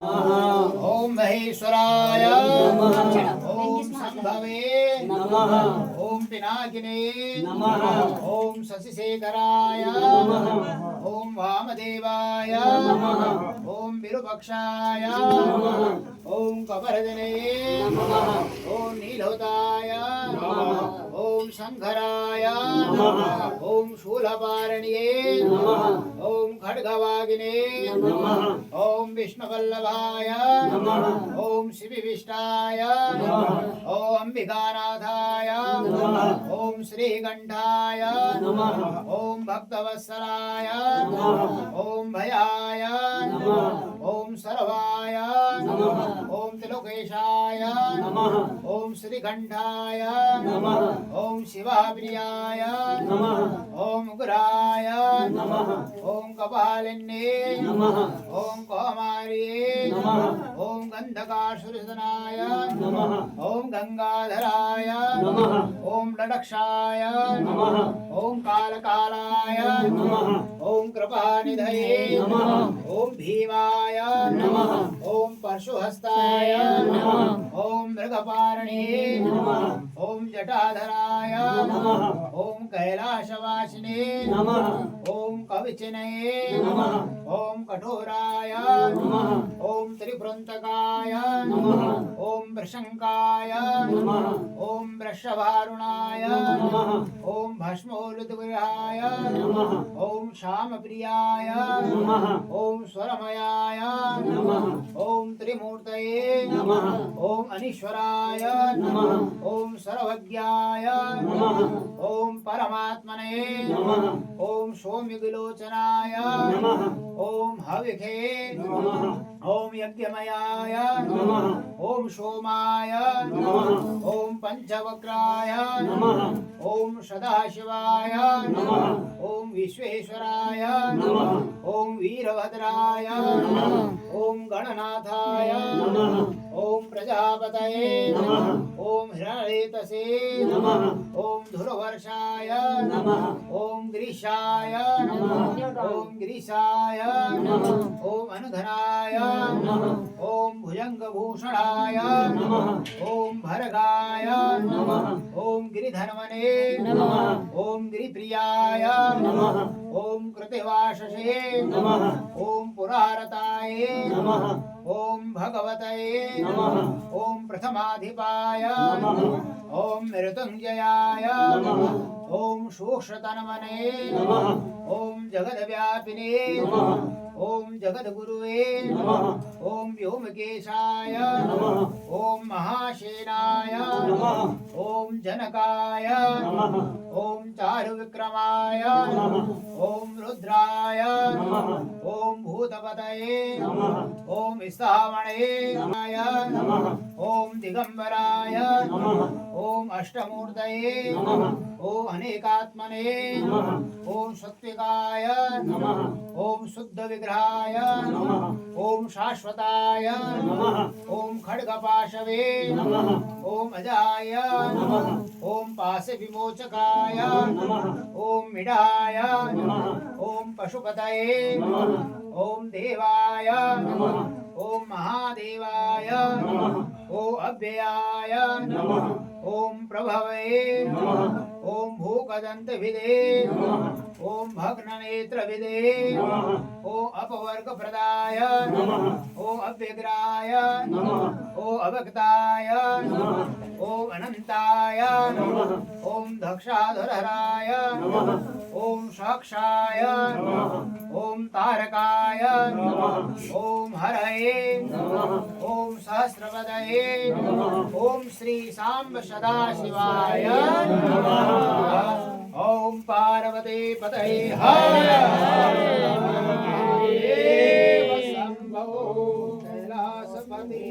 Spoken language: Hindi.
ओम महेश्वराय नमः। ओम संभवे नमः। ओम पिनाकिने नमः। ओम शशिशेखराय नमः। ओम वामदेवाय नमः। ओम विरूपाक्षाय नमः। ओम कबरदने नमः। ओम नीलोताय नमः। ओम शंकराय नमः। ओम शूलपारणिये नमः। ओम खड्गवागिने नमः। ओम विष्णुवल्लभाय नमः। ओम शिविविष्टाय नमः। ओम अंबिकानाथाय नमः। ओम श्रीकंठाय नमः। ओम भक्तवत्सलाय नमः। ओम भयाय नमः। ओम सर्वाय नमः। ओम त्रिलोकेशाय नमः। ओम श्रीकंठाय नमः। ओम शिवाप्रियाय नमः। ओम उग्राय नमः। ओम कपालिन्ये नमः। ओम कौमार्ये नमः। ओम गंधकासुरसनाय नमः। ओम गंगाधराय नमः। ओम लडक्षाय नमः। ओम कालकालाय नमः। ओम कृपानिधये नमः। ओम भीमाय नमः। ओम परशुहस्ताय नमः। ओम मृगपारणे नमः। ओम जटाधराय नमः। ओम कैलासवासिने नमः। ओम कविचिनये नमः। ओम कठोराय नमः। ओम त्रिपुरंतकाय नमः। ओम वृषंकाय नमः। ओम वृषभारुणाय नमः। ओम भस्मोलुतविहाय नमः। ओम श्यामप्रियाय नमः। ओम स्वरमयाय नमः। ओम त्रिमूर्तये नमः। ओम अनीश्वराय नमः। ओम सर्वज्ञाय नमः। ओम परमात्मने नमः। ओम सौम्यविलोचनाय नमः। ओम हविखे नमः। ओम यज्ञमयाय नमः। ओम सोमाय नमः। ओम पंचवक्राय नमः। ओम सदाशिवाय नमः। ओम विश्वेश्वराय नमः। ओम वीरभद्राय नमः। ओम गणनाथाय नमः। ओम प्रजापतये नमः। ओम हिरण्येतसे नमः। ओम धुरवर्षाय नमः। ओम गिरीशाय नमः। ओम गिरीशाय नमः। ओम अनुधनाय नमः। ओम भुजंगभूषणाय नमः। ओम भरगाय नमः। ओम गिरिधर्मणे नमः। ओम गिरिप्रियाय नमः। ओम कृतिवाससे नमः। ओम पुरारताय नमः। ओम भगवतये नमः। ओम प्रथमाधिपाय नमः। ओम मृत्युंजयाय नमः। ओम सूक्ष्मतन्मने नमः। ओम जगद्व्यापिने नमः। ओम जगद्गुरुवे नमः। ओम व्योमकेशाय नमः। ओम महासेनाय नमः। ओम जनकाय नमः। ओम चारुविक्रमाय नमः। ओम रुद्राय नमः। ओम भूतपतये नमः। ओम स्थावणे नमः। ओम दिगंबराय नमः। ओम अष्टमूर्तये नमः। ओम अनेकात्मने नमः। ओम सत्विकाय नमः। ओम शुद्ध विग्रहाय नमः। ओम शाश्वताय नमः। ओम खड्गपाशवे नमः। ओम अजाय नमः। ओम पाश विमोचकाय नमः। ओम मिडाय नमः। ओम पशुपतये नमः। ओम देवाय नमः। ओम महादेवाय नमः। ओम अव्ययाय नमः। ओम प्रभवे नमः। ओम भूकदंतविदे नमः। ओम भग्ननेत्रविदे नमः। ओम अपवर्गप्रदाय नमः। ओम अव्यग्राय नमः। ओम अभक्ताय नमः। ओम अनंताय नमः। ओम दक्षाधरहराय नमः। ओम साक्षाय नमः। ओम तारकाय नमः। ओम हरये नमः। ओम सहस्रपदये नमः। ओम श्री सांब सदाशिवाय नमः। ओम पार्वती पतये हर हर महादेव शंभो कैलासपति